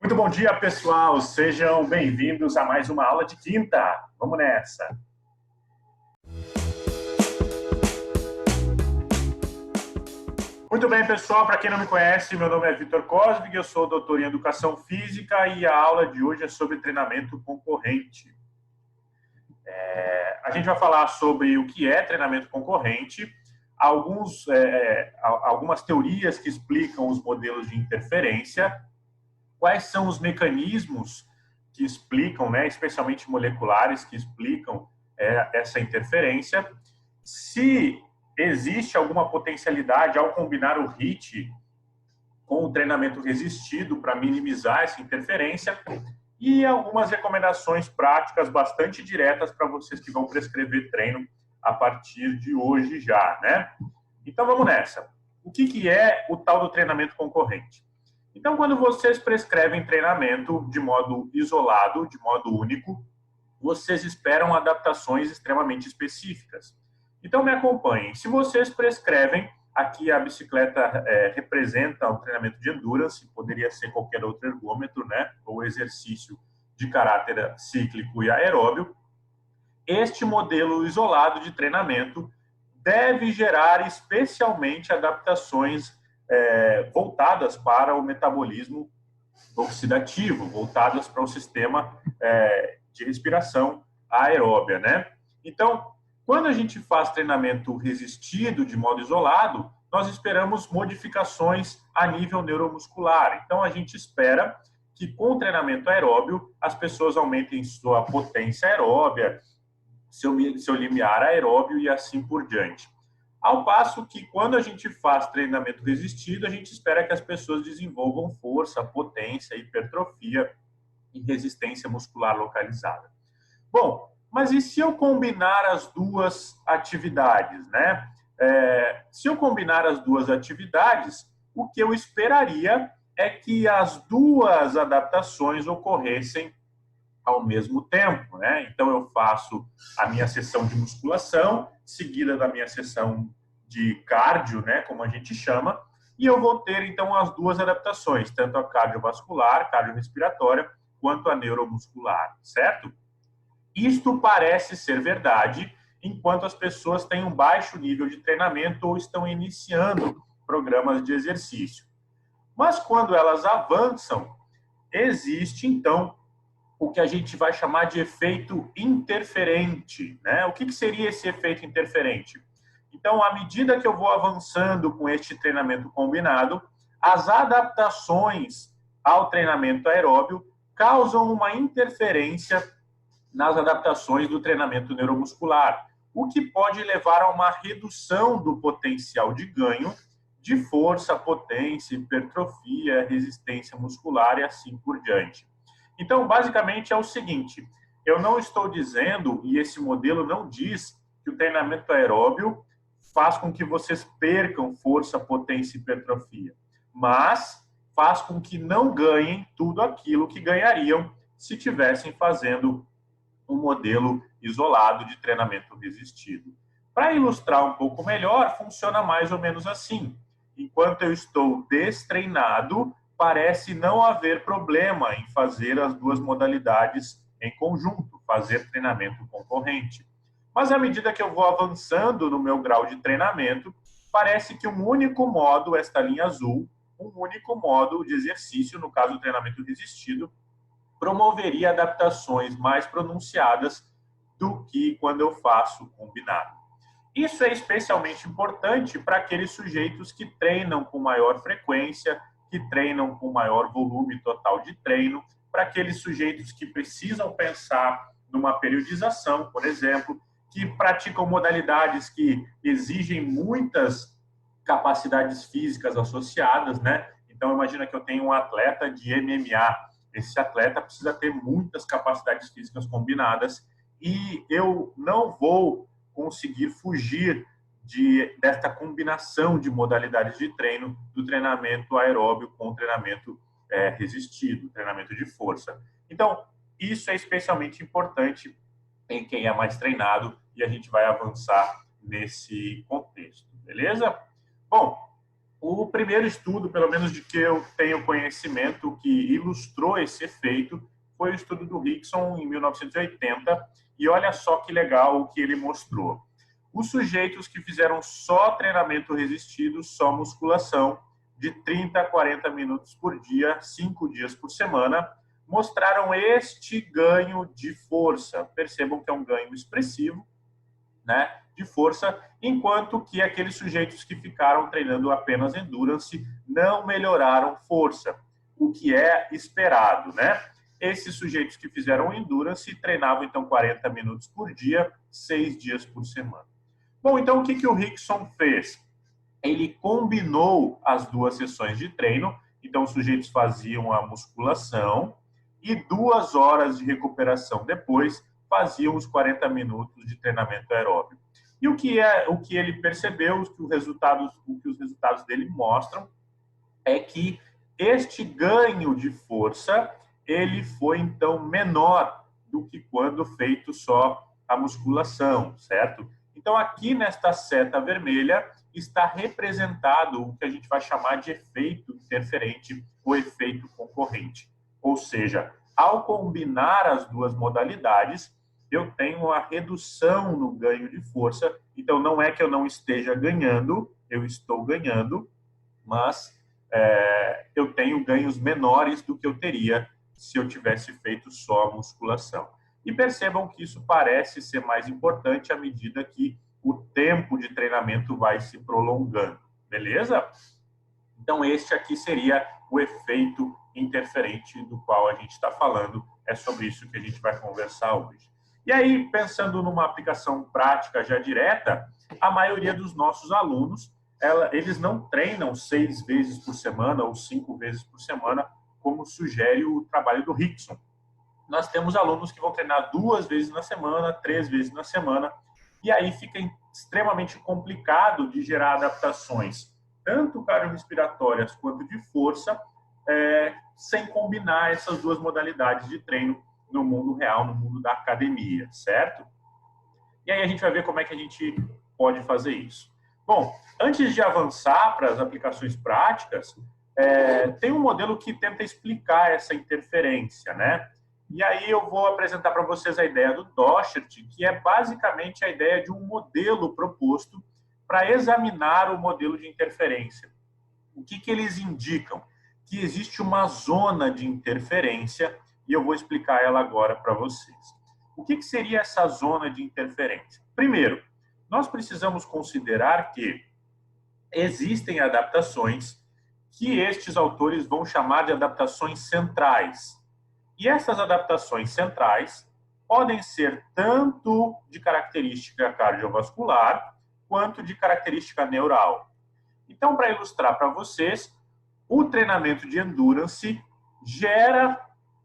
Muito bom dia, pessoal. Sejam bem-vindos a mais uma aula de quinta. Vamos nessa. Muito bem, pessoal. Para quem não me conhece, meu nome é Vitor Cosvig, eu sou doutor em Educação Física e a aula de hoje é sobre treinamento concorrente. A gente vai falar sobre o que é treinamento concorrente, algumas teorias que explicam os modelos de interferência, quais são os mecanismos que explicam, especialmente moleculares, que explicam essa interferência, se existe alguma potencialidade ao combinar o HIIT com o treinamento resistido para minimizar essa interferência e algumas recomendações práticas bastante diretas para vocês que vão prescrever treino a partir de hoje já, né? Então vamos nessa. O que é o tal do treinamento concorrente? Então, quando vocês prescrevem treinamento de modo isolado, de modo único, vocês esperam adaptações extremamente específicas. Então, me acompanhem. Se vocês prescrevem, aqui a bicicleta representa um treinamento de endurance, poderia ser qualquer outro ergômetro, né? Ou exercício de caráter cíclico e aeróbio. Este modelo isolado de treinamento deve gerar especialmente adaptações voltadas para o metabolismo oxidativo, voltadas para o sistema de respiração aeróbia, né? Então, quando a gente faz treinamento resistido de modo isolado, nós esperamos modificações a nível neuromuscular. Então, a gente espera que com o treinamento aeróbio, as pessoas aumentem sua potência aeróbia, seu limiar aeróbio e assim por diante. Ao passo que, quando a gente faz treinamento resistido, a gente espera que as pessoas desenvolvam força, potência, hipertrofia e resistência muscular localizada. Bom, mas e se eu combinar as duas atividades, né? Se eu combinar as duas atividades, o que eu esperaria é que as duas adaptações ocorressem ao mesmo tempo, né? Então eu faço a minha sessão de musculação, seguida da minha sessão de cardio, né, como a gente chama, e eu vou ter então as duas adaptações, tanto a cardiovascular, cardiorrespiratória, quanto a neuromuscular, certo? Isto parece ser verdade enquanto as pessoas têm um baixo nível de treinamento ou estão iniciando programas de exercício. Mas quando elas avançam, existe então o que a gente vai chamar de efeito interferente, né? O que seria esse efeito interferente? Então, à medida que eu vou avançando com este treinamento combinado, as adaptações ao treinamento aeróbio causam uma interferência nas adaptações do treinamento neuromuscular, o que pode levar a uma redução do potencial de ganho de força, potência, hipertrofia, resistência muscular e assim por diante. Então, basicamente é o seguinte, eu não estou dizendo, e esse modelo não diz, que o treinamento aeróbio faz com que vocês percam força, potência e hipertrofia, mas faz com que não ganhem tudo aquilo que ganhariam se tivessem fazendo um modelo isolado de treinamento resistido. Para ilustrar um pouco melhor, funciona mais ou menos assim. Enquanto eu estou destreinado, parece não haver problema em fazer as duas modalidades em conjunto, fazer treinamento concorrente. Mas à medida que eu vou avançando no meu grau de treinamento, parece que um único modo, esta linha azul, um único modo de exercício, no caso do treinamento resistido, promoveria adaptações mais pronunciadas do que quando eu faço combinado. Isso é especialmente importante para aqueles sujeitos que treinam com maior frequência, que treinam com maior volume total de treino, para aqueles sujeitos que precisam pensar numa periodização, por exemplo, que praticam modalidades que exigem muitas capacidades físicas associadas, né? Então, imagina que eu tenho um atleta de MMA. Esse atleta precisa ter muitas capacidades físicas combinadas e eu não vou conseguir fugir desta combinação de modalidades de treino, do treinamento aeróbio com o treinamento resistido, treinamento de força. Então, isso é especialmente importante em quem é mais treinado e a gente vai avançar nesse contexto, beleza? Bom, O primeiro estudo, pelo menos de que eu tenho conhecimento, que ilustrou esse efeito, foi o estudo do Rickson, em 1980, e olha só que legal o que ele mostrou. Os sujeitos que fizeram só treinamento resistido, só musculação, de 30 a 40 minutos por dia, 5 dias por semana, mostraram este ganho de força. Percebam que é um ganho expressivo, né, de força, enquanto que aqueles sujeitos que ficaram treinando apenas endurance não melhoraram força, o que é esperado, né? Esses sujeitos que fizeram endurance treinavam então 40 minutos por dia, 6 dias por semana. Bom, então o que o Rickson fez? Ele combinou as duas sessões de treino, então os sujeitos faziam a musculação e 2 horas de recuperação depois faziam os 40 minutos de treinamento aeróbico. E o que ele percebeu, o que os resultados dele mostram, é que este ganho de força ele foi então menor do que quando feito só a musculação, certo? Então aqui nesta seta vermelha está representado o que a gente vai chamar de efeito interferente ou efeito concorrente. Ou seja, ao combinar as duas modalidades, eu tenho a redução no ganho de força. Então, não é que eu não esteja ganhando, eu estou ganhando, mas eu tenho ganhos menores do que eu teria se eu tivesse feito só a musculação. E percebam que isso parece ser mais importante à medida que o tempo de treinamento vai se prolongando, beleza? Então, este aqui seria o efeito interferente do qual a gente está falando. É sobre isso que a gente vai conversar hoje. E aí, pensando numa aplicação prática já direta, a maioria dos nossos alunos, eles não treinam 6 vezes por semana ou 5 vezes por semana, como sugere o trabalho do Rickson. Nós temos alunos que vão treinar 2 vezes na semana, 3 vezes na semana, e aí fica extremamente complicado de gerar adaptações, tanto cardiorrespiratórias quanto de força, sem combinar essas duas modalidades de treino no mundo real, no mundo da academia, certo? E aí a gente vai ver como é que a gente pode fazer isso. Bom, antes de avançar para as aplicações práticas, tem um modelo que tenta explicar essa interferência, né? E aí eu vou apresentar para vocês a ideia do Dochert, que é basicamente a ideia de um modelo proposto para examinar o modelo de interferência. O que eles indicam? Que existe uma zona de interferência, e eu vou explicar ela agora para vocês. O que seria essa zona de interferência? Primeiro, nós precisamos considerar que existem adaptações que estes autores vão chamar de adaptações centrais. E essas adaptações centrais podem ser tanto de característica cardiovascular quanto de característica neural. Então, para ilustrar para vocês, o treinamento de endurance gera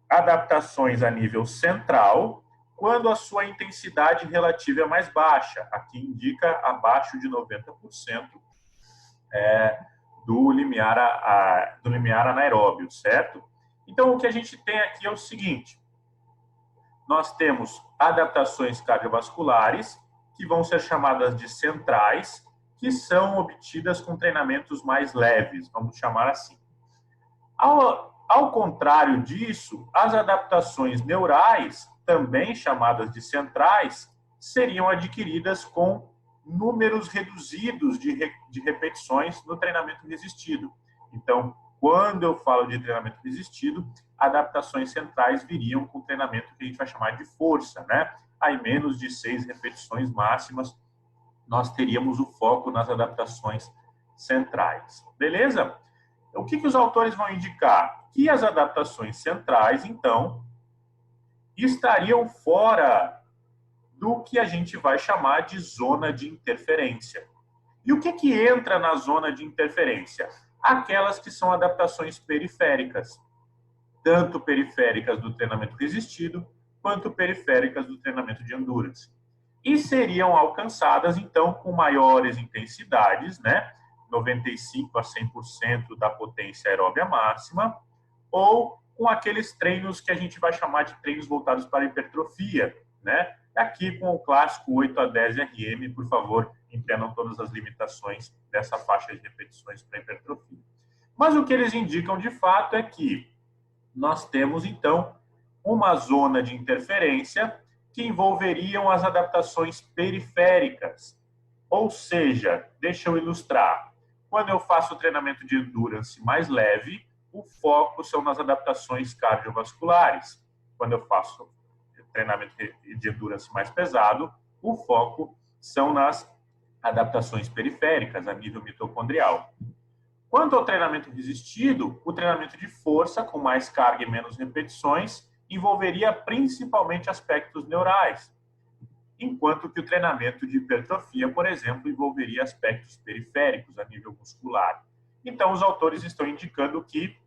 adaptações a nível central quando a sua intensidade relativa é mais baixa. Aqui indica abaixo de 90% do limiar anaeróbio, certo? Então, o que a gente tem aqui é o seguinte: nós temos adaptações cardiovasculares, que vão ser chamadas de centrais, que são obtidas com treinamentos mais leves, vamos chamar assim. Ao contrário disso, as adaptações neurais, também chamadas de centrais, seriam adquiridas com números reduzidos de repetições no treinamento resistido. Então, quando eu falo de treinamento resistido, adaptações centrais viriam com treinamento que a gente vai chamar de força, né? Aí menos de 6 repetições máximas, nós teríamos o foco nas adaptações centrais. Beleza? O que os autores vão indicar? Que as adaptações centrais, então, estariam fora do que a gente vai chamar de zona de interferência. E o que entra na zona de interferência? Aquelas que são adaptações periféricas, tanto periféricas do treinamento resistido, quanto periféricas do treinamento de endurance. E seriam alcançadas, então, com maiores intensidades, né? 95% a 100% da potência aeróbia máxima, ou com aqueles treinos que a gente vai chamar de treinos voltados para a hipertrofia, né? Aqui com o clássico 8 a 10 RM, por favor, entendam todas as limitações dessa faixa de repetições para hipertrofia. Mas o que eles indicam de fato é que nós temos, então, uma zona de interferência que envolveriam as adaptações periféricas. Ou seja, deixa eu ilustrar. Quando eu faço treinamento de endurance mais leve, o foco são nas adaptações cardiovasculares. Quando eu faço treinamento de endurance mais pesado, o foco são nas adaptações periféricas, a nível mitocondrial. Quanto ao treinamento resistido, o treinamento de força, com mais carga e menos repetições, envolveria principalmente aspectos neurais, enquanto que o treinamento de hipertrofia, por exemplo, envolveria aspectos periféricos a nível muscular. Então, os autores estão indicando que,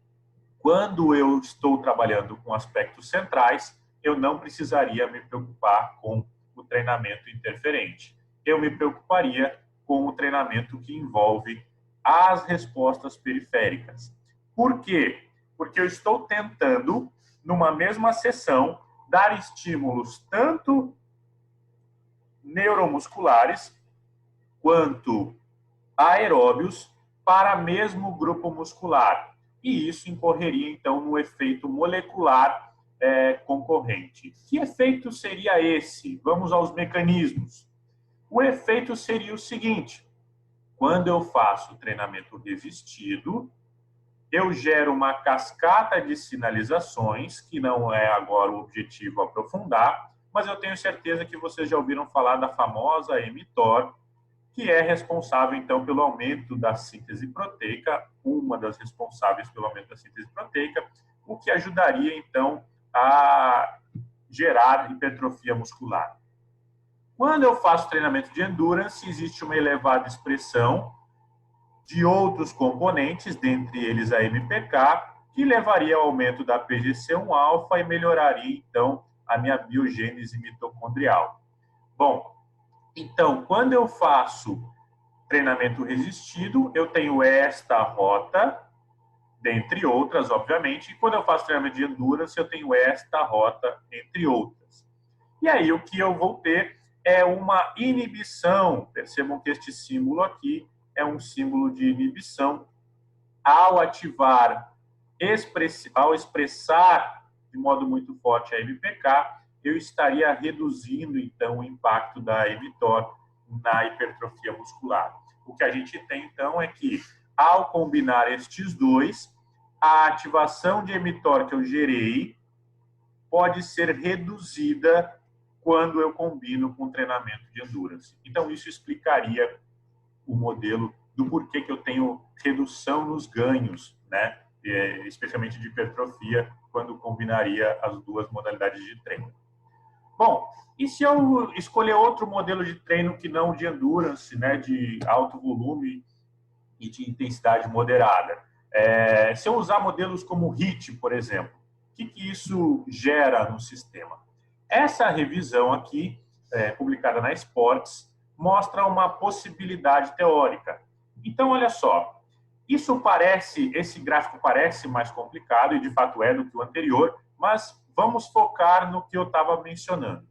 quando eu estou trabalhando com aspectos centrais, eu não precisaria me preocupar com o treinamento interferente. Eu me preocuparia com o treinamento que envolve as respostas periféricas. Por quê? Porque eu estou tentando, numa mesma sessão, dar estímulos tanto neuromusculares quanto aeróbios para mesmo grupo muscular. E isso incorreria, então, no efeito molecular concorrente. Que efeito seria esse? Vamos aos mecanismos. O efeito seria o seguinte: quando eu faço treinamento resistido, eu gero uma cascata de sinalizações, que não é agora o objetivo aprofundar, mas eu tenho certeza que vocês já ouviram falar da famosa mTOR, que é responsável, então, pelo aumento da síntese proteica, uma das responsáveis pelo aumento da síntese proteica, o que ajudaria, então, a gerar hipertrofia muscular. Quando eu faço treinamento de endurance, existe uma elevada expressão de outros componentes, dentre eles a MPK, que levaria ao aumento da PGC1-alfa e melhoraria, então, a minha biogênese mitocondrial. Bom, então, quando eu faço treinamento resistido, eu tenho esta rota, dentre outras, obviamente, e quando eu faço treinamento de endurance, eu tenho esta rota, entre outras. E aí, o que eu vou ter é uma inibição. Percebam que este símbolo aqui é um símbolo de inibição. Ao ativar, ao expressar de modo muito forte a MPK, eu estaria reduzindo, então, o impacto da mTOR na hipertrofia muscular. O que a gente tem, então, é que, ao combinar estes dois, a ativação de mTOR que eu gerei pode ser reduzida quando eu combino com treinamento de endurance. Então, isso explicaria o modelo do porquê que eu tenho redução nos ganhos, né? Especialmente de hipertrofia, quando combinaria as duas modalidades de treino. Bom, e se eu escolher outro modelo de treino que não de endurance, né, de alto volume e de intensidade moderada? Se eu usar modelos como HIIT, por exemplo, o que isso gera no sistema? Essa revisão aqui, publicada na Sports, mostra uma possibilidade teórica. Então, olha só, esse gráfico parece mais complicado, e de fato é do que o anterior, mas vamos focar no que eu estava mencionando.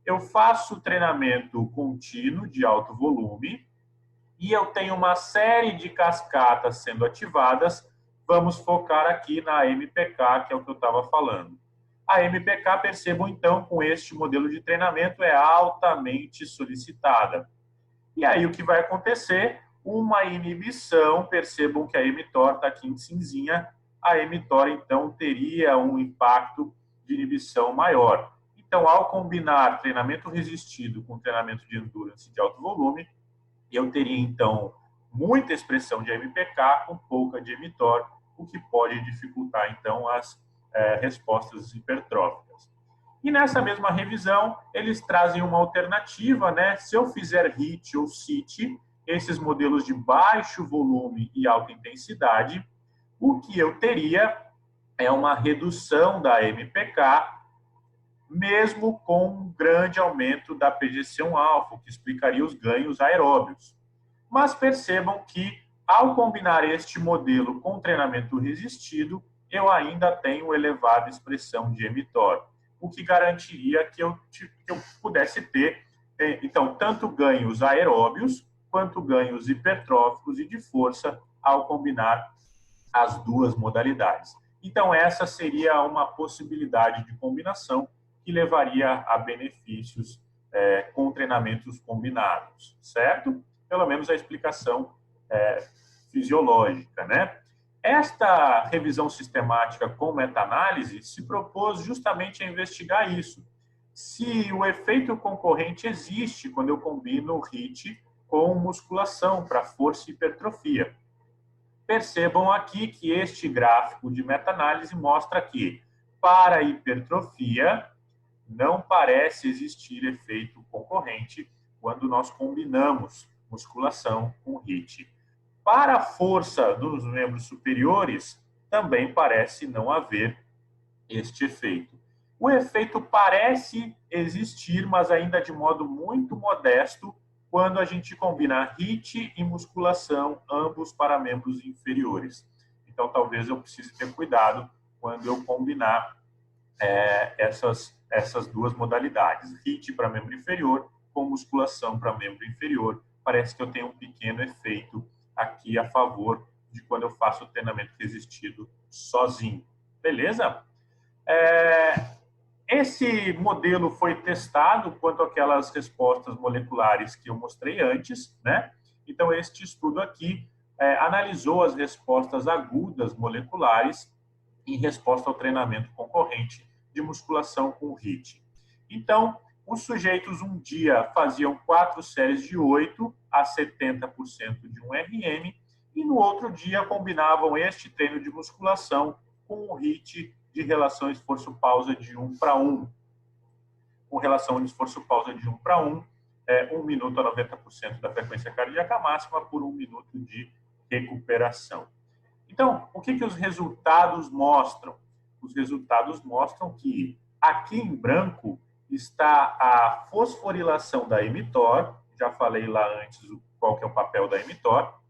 Eu faço treinamento contínuo de alto volume e eu tenho uma série de cascatas sendo ativadas. Vamos focar aqui na MPK, que é o que eu estava falando. A MPK, percebam então, com este modelo de treinamento, é altamente solicitada. E aí o que vai acontecer? Uma inibição, percebam que a mTOR está aqui em cinzinha, a mTOR então teria um impacto de inibição maior. Então, ao combinar treinamento resistido com treinamento de endurance de alto volume, eu teria então muita expressão de MPK com pouca de mTOR, o que pode dificultar então as respostas hipertróficas. E nessa mesma revisão, eles trazem uma alternativa, né? Se eu fizer HIIT ou CIT, esses modelos de baixo volume e alta intensidade, o que eu teria é uma redução da MPK, mesmo com um grande aumento da PGC1-alfa, que explicaria os ganhos aeróbios. Mas percebam que, ao combinar este modelo com treinamento resistido, eu ainda tenho elevada expressão de mTOR, o que garantiria que eu pudesse ter, então, tanto ganhos aeróbios quanto ganhos hipertróficos e de força ao combinar as duas modalidades. Então, essa seria uma possibilidade de combinação que levaria a benefícios com treinamentos combinados, certo? Pelo menos a explicação fisiológica, né? Esta revisão sistemática com meta-análise se propôs justamente a investigar isso. Se o efeito concorrente existe quando eu combino o HIIT com musculação para força e hipertrofia. Percebam aqui que este gráfico de meta-análise mostra que, para a hipertrofia, não parece existir efeito concorrente quando nós combinamos musculação com HIIT. Para a força dos membros superiores, também parece não haver este efeito. O efeito parece existir, mas ainda de modo muito modesto, quando a gente combina HIIT e musculação, ambos para membros inferiores. Então, talvez eu precise ter cuidado quando eu combinar essas duas modalidades. HIIT para membro inferior, com musculação para membro inferior. Parece que eu tenho um pequeno efeito aqui a favor de quando eu faço o treinamento resistido sozinho. Beleza? Esse modelo foi testado quanto àquelas respostas moleculares que eu mostrei antes, né? Então, este estudo aqui analisou as respostas agudas moleculares em resposta ao treinamento concorrente de musculação com HIIT. Então, os sujeitos um dia faziam 4 séries de 8 a 70% de um RM e no outro dia combinavam este treino de musculação com o HIIT de relação esforço-pausa de 1:1. Com relação ao esforço-pausa de 1:1, 1 minuto a 90% da frequência cardíaca máxima por 1 minuto de recuperação. Então, o que os resultados mostram? Os resultados mostram que aqui em branco está a fosforilação da mTOR, já falei lá antes qual que é o papel da mTOR,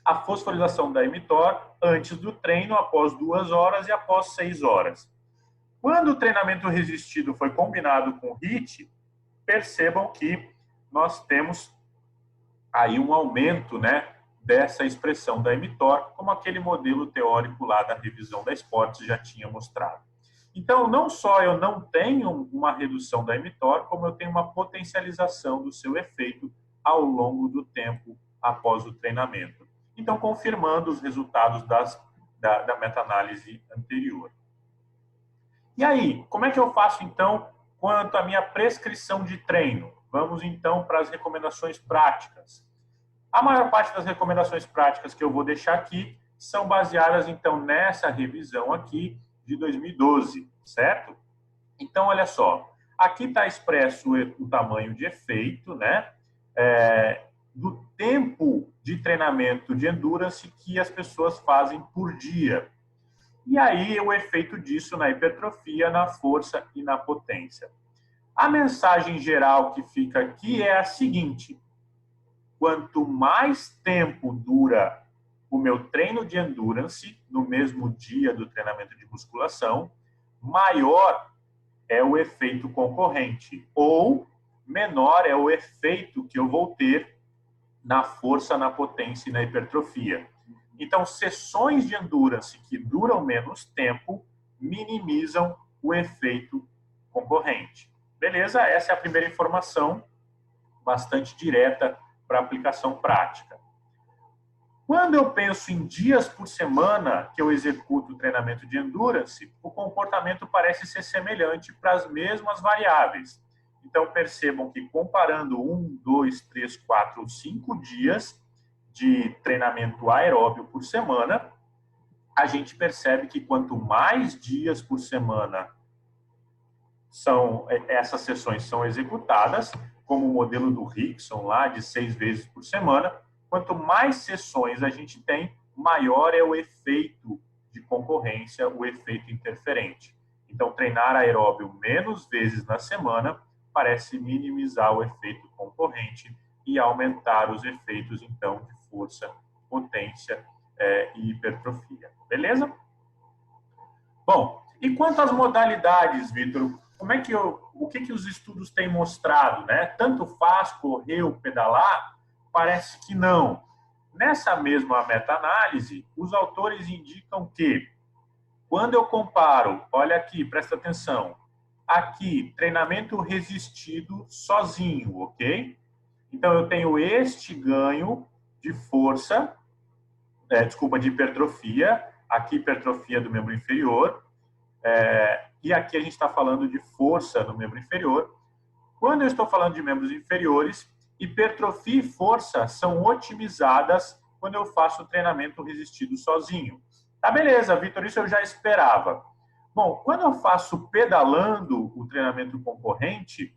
a fosforilação da mTOR antes do treino, após 2 horas e após 6 horas. Quando o treinamento resistido foi combinado com o HIIT, percebam que nós temos aí um aumento, né, dessa expressão da mTOR, como aquele modelo teórico lá da revisão da Sports já tinha mostrado. Então, não só eu não tenho uma redução da mTOR, como eu tenho uma potencialização do seu efeito ao longo do tempo após o treinamento. Então, confirmando os resultados da meta-análise anterior. E aí, como é que eu faço, então, quanto à minha prescrição de treino? Vamos, então, para as recomendações práticas. A maior parte das recomendações práticas que eu vou deixar aqui são baseadas, então, nessa revisão aqui de 2012, certo? Então, olha só, aqui está expresso o tamanho de efeito, né? Do tempo de treinamento de endurance que as pessoas fazem por dia. E aí, o efeito disso na hipertrofia, na força e na potência. A mensagem geral que fica aqui é a seguinte: quanto mais tempo dura o meu treino de endurance no mesmo dia do treinamento de musculação, maior é o efeito concorrente, ou menor é o efeito que eu vou ter na força, na potência e na hipertrofia. Então, sessões de endurance que duram menos tempo minimizam o efeito concorrente. Beleza? Essa é a primeira informação, bastante direta para aplicação prática. Quando eu penso em dias por semana que eu executo o treinamento de endurance, o comportamento parece ser semelhante para as mesmas variáveis. Então, percebam que comparando 1, 2, 3, 4 ou 5 dias de treinamento aeróbio por semana, a gente percebe que quanto mais dias por semana essas sessões são executadas, como o modelo do Rickson, lá de 6 vezes por semana, quanto mais sessões a gente tem, maior é o efeito de concorrência, o efeito interferente. Então, treinar aeróbio menos vezes na semana parece minimizar o efeito concorrente e aumentar os efeitos, então, de força, potência e hipertrofia. Beleza? Bom, e quanto às modalidades, Vitor, o que os estudos têm mostrado, né? Tanto faz correr ou pedalar, Parece que não. Nessa mesma meta-análise, os autores indicam que, quando eu comparo, olha aqui, presta atenção, aqui, treinamento resistido sozinho, ok? Então, eu tenho este ganho de força, de hipertrofia, aqui hipertrofia do membro inferior, e aqui a gente está falando de força no membro inferior. Quando eu estou falando de membros inferiores, hipertrofia e força são otimizadas quando eu faço treinamento resistido sozinho. Tá, beleza, Vitor, isso eu já esperava. Bom, quando eu faço pedalando o treinamento concorrente,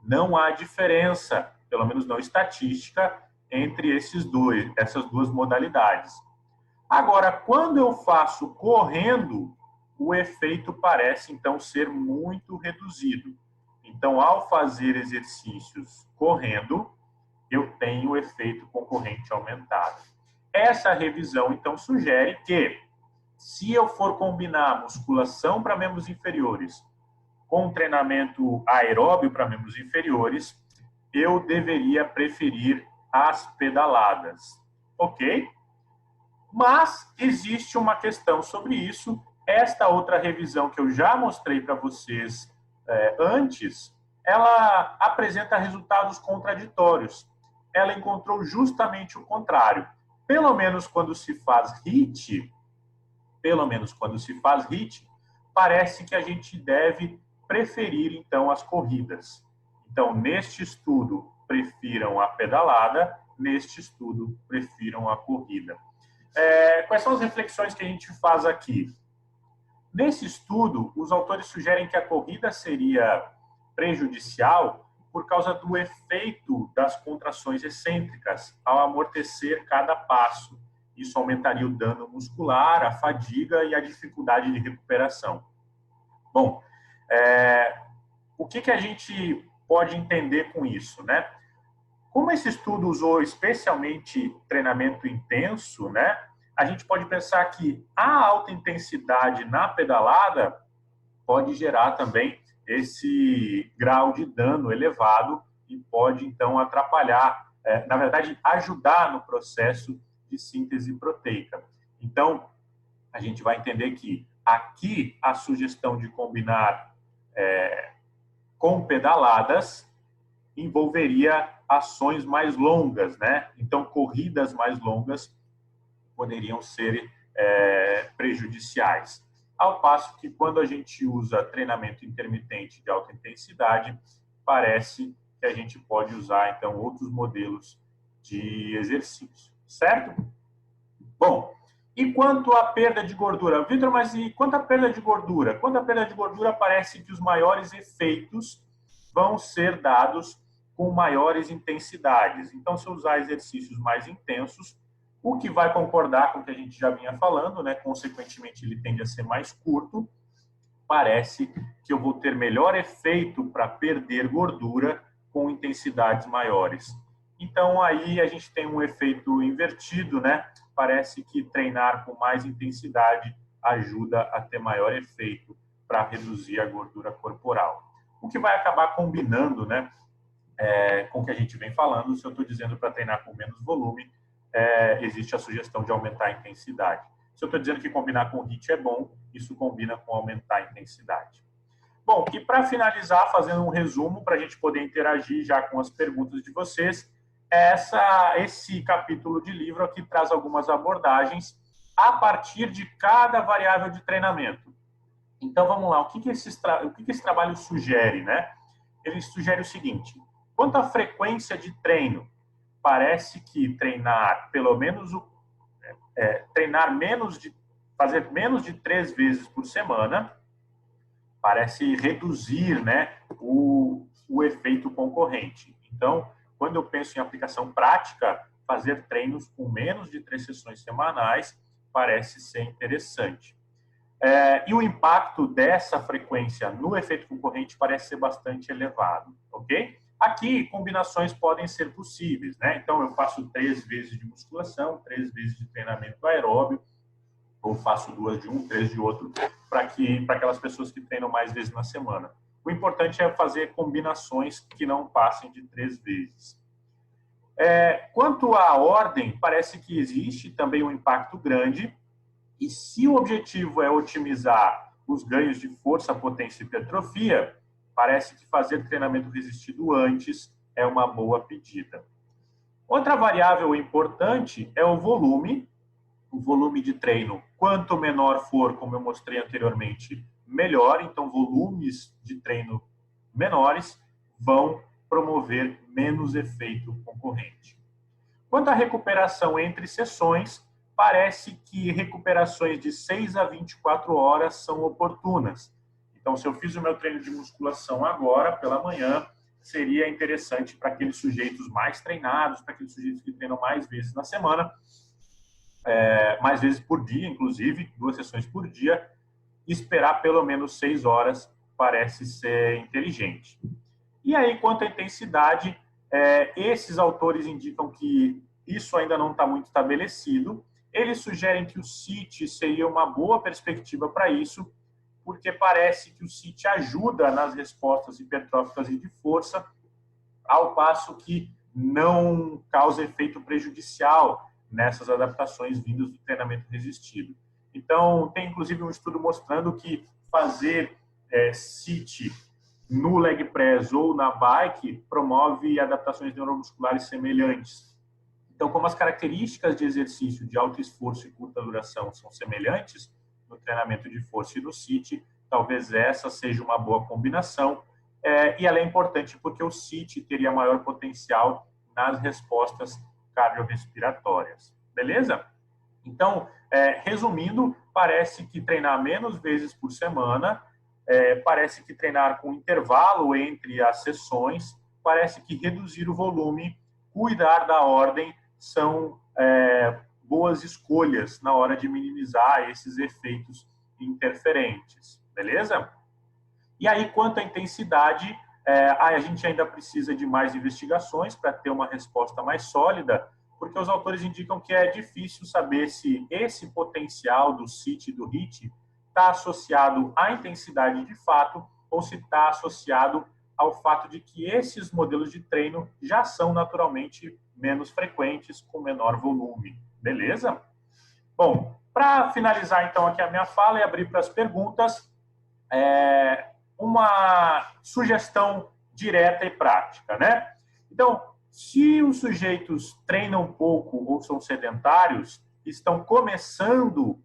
não há diferença, pelo menos não estatística, entre essas duas modalidades. Agora, quando eu faço correndo, o efeito parece, então, ser muito reduzido. Então, ao fazer exercícios correndo, eu tenho o efeito concorrente aumentado. Essa revisão, então, sugere que, se eu for combinar musculação para membros inferiores com treinamento aeróbio para membros inferiores, eu deveria preferir as pedaladas, ok? Mas existe uma questão sobre isso. Esta outra revisão que eu já mostrei para vocês antes, ela apresenta resultados contraditórios. Ela encontrou justamente o contrário. Pelo menos quando se faz HIIT, parece que a gente deve preferir, então, as corridas. Então, neste estudo, prefiram a pedalada, neste estudo, prefiram a corrida. Quais são as reflexões que a gente faz aqui? Nesse estudo, os autores sugerem que a corrida seria prejudicial por causa do efeito das contrações excêntricas ao amortecer cada passo. Isso aumentaria o dano muscular, a fadiga e a dificuldade de recuperação. Bom, o que a gente pode entender com isso, né? Como esse estudo usou especialmente treinamento intenso, né? A gente pode pensar que a alta intensidade na pedalada pode gerar também esse grau de dano elevado e pode, então, atrapalhar, na verdade, ajudar no processo de síntese proteica. Então, a gente vai entender que aqui a sugestão de combinar com pedaladas envolveria ações mais longas, né? Então, corridas mais longas poderiam ser prejudiciais. Ao passo que, quando a gente usa treinamento intermitente de alta intensidade, parece que a gente pode usar, então, outros modelos de exercício, certo? Bom, e quanto à perda de gordura? Vitor, mas e quanto à perda de gordura? Quanto à perda de gordura, parece que os maiores efeitos vão ser dados com maiores intensidades. Então, se eu usar exercícios mais intensos, o que vai concordar com o que a gente já vinha falando, né? Consequentemente, ele tende a ser mais curto. Parece que eu vou ter melhor efeito para perder gordura com intensidades maiores. Então, aí a gente tem um efeito invertido, né? Parece que treinar com mais intensidade ajuda a ter maior efeito para reduzir a gordura corporal. O que vai acabar combinando, né? Com o que a gente vem falando. Se eu estou dizendo para treinar com menos volume, existe a sugestão de aumentar a intensidade. Se eu estou dizendo que combinar com HIIT é bom, isso combina com aumentar a intensidade. Bom, e para finalizar, fazendo um resumo, para a gente poder interagir já com as perguntas de vocês, esse capítulo de livro aqui traz algumas abordagens a partir de cada variável de treinamento. Então, vamos lá, o que esse trabalho sugere, né? Ele sugere o seguinte: quanto à frequência de treino, parece que treinar pelo menos fazer menos de 3 vezes por semana parece reduzir, né, o efeito concorrente. Então, quando eu penso em aplicação prática, fazer treinos com menos de 3 sessões semanais parece ser interessante. E o impacto dessa frequência no efeito concorrente parece ser bastante elevado, ok? Aqui, combinações podem ser possíveis, né? Então, eu faço 3 vezes de musculação, 3 vezes de treinamento aeróbio, ou faço 2 de um, 3 de outro, para aquelas pessoas que treinam mais vezes na semana. O importante é fazer combinações que não passem de 3 vezes. Quanto à ordem, parece que existe também um impacto grande, e se o objetivo é otimizar os ganhos de força, potência e hipertrofia, parece que fazer treinamento resistido antes é uma boa pedida. Outra variável importante é o volume de treino. Quanto menor for, como eu mostrei anteriormente, melhor. Então, volumes de treino menores vão promover menos efeito concorrente. Quanto à recuperação entre sessões, parece que recuperações de 6 a 24 horas são oportunas. Então, se eu fiz o meu treino de musculação agora, pela manhã, seria interessante para aqueles sujeitos mais treinados, para aqueles sujeitos que treinam mais vezes na semana, mais vezes por dia, inclusive, 2 sessões por dia, esperar pelo menos 6 horas parece ser inteligente. E aí, quanto à intensidade, esses autores indicam que isso ainda não está muito estabelecido. Eles sugerem que o CIT seria uma boa perspectiva para isso, porque parece que o CIT ajuda nas respostas hipertróficas e de força, ao passo que não causa efeito prejudicial nessas adaptações vindas do treinamento resistido. Então, tem inclusive um estudo mostrando que fazer CIT no leg press ou na bike promove adaptações neuromusculares semelhantes. Então, como as características de exercício de alto esforço e curta duração são semelhantes no treinamento de força e no CIT, talvez essa seja uma boa combinação. E ela é importante porque o CIT teria maior potencial nas respostas cardiorrespiratórias. Beleza? Então, resumindo, parece que treinar menos vezes por semana, parece que treinar com intervalo entre as sessões, parece que reduzir o volume, cuidar da ordem, são boas escolhas na hora de minimizar esses efeitos interferentes. Beleza? E aí, quanto à intensidade, a gente ainda precisa de mais investigações para ter uma resposta mais sólida, porque os autores indicam que é difícil saber se esse potencial do CIT e do HIIT está associado à intensidade de fato ou se está associado ao fato de que esses modelos de treino já são naturalmente menos frequentes, com menor volume. Beleza? Bom, para finalizar então aqui a minha fala e abrir para as perguntas, uma sugestão direta e prática, né? Então, se os sujeitos treinam pouco ou são sedentários, estão começando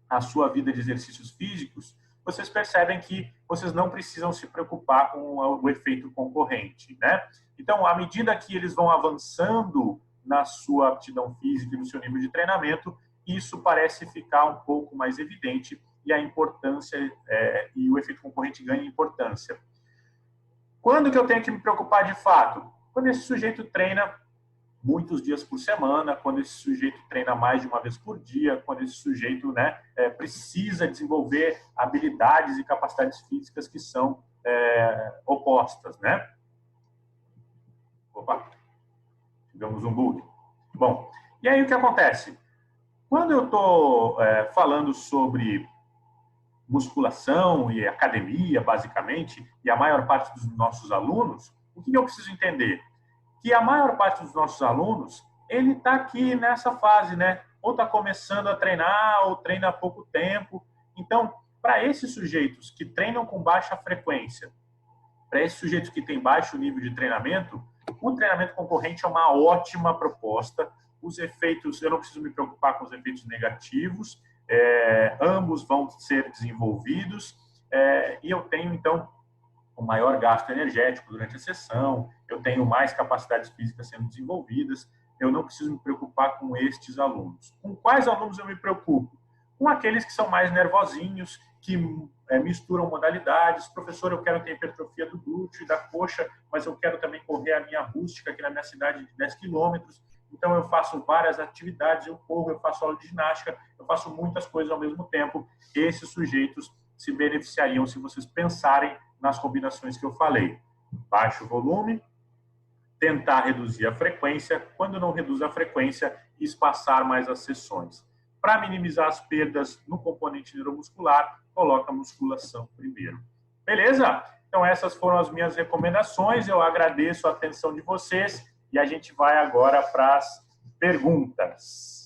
a sua vida de exercícios físicos, vocês percebem que vocês não precisam se preocupar com o efeito concorrente, né? Então, à medida que eles vão avançando na sua aptidão física e no seu nível de treinamento, isso parece ficar um pouco mais evidente e a importância e o efeito concorrente ganha importância. Quando que eu tenho que me preocupar de fato? Quando esse sujeito treina muitos dias por semana, quando esse sujeito treina mais de uma vez por dia, quando esse sujeito precisa desenvolver habilidades e capacidades físicas que são opostas, né? Opa, tivemos um bug. Bom, e aí o que acontece? Quando eu estou falando sobre musculação e academia, basicamente, e a maior parte dos nossos alunos, o que eu preciso entender? Que a maior parte dos nossos alunos, ele está aqui nessa fase, né? Ou está começando a treinar, ou treina há pouco tempo. Então, para esses sujeitos que treinam com baixa frequência, para esses sujeitos que têm baixo nível de treinamento, o treinamento concorrente é uma ótima proposta. Os efeitos, eu não preciso me preocupar com os efeitos negativos, ambos vão ser desenvolvidos, e eu tenho, então, um maior gasto energético durante a sessão, eu tenho mais capacidades físicas sendo desenvolvidas, eu não preciso me preocupar com estes alunos. Com quais alunos eu me preocupo? Com aqueles que são mais nervosinhos, que misturam modalidades. Professor, eu quero ter hipertrofia do glúteo e da coxa, mas eu quero também correr a minha rústica aqui na minha cidade de 10 quilômetros. Então, eu faço várias atividades, eu corro, eu faço aula de ginástica, eu faço muitas coisas ao mesmo tempo. Esses sujeitos se beneficiariam se vocês pensarem nas combinações que eu falei. Baixo volume, tentar reduzir a frequência, quando não reduz a frequência, espaçar mais as sessões. Para minimizar as perdas no componente neuromuscular, coloca a musculação primeiro. Beleza? Então, essas foram as minhas recomendações. Eu agradeço a atenção de vocês e a gente vai agora para as perguntas.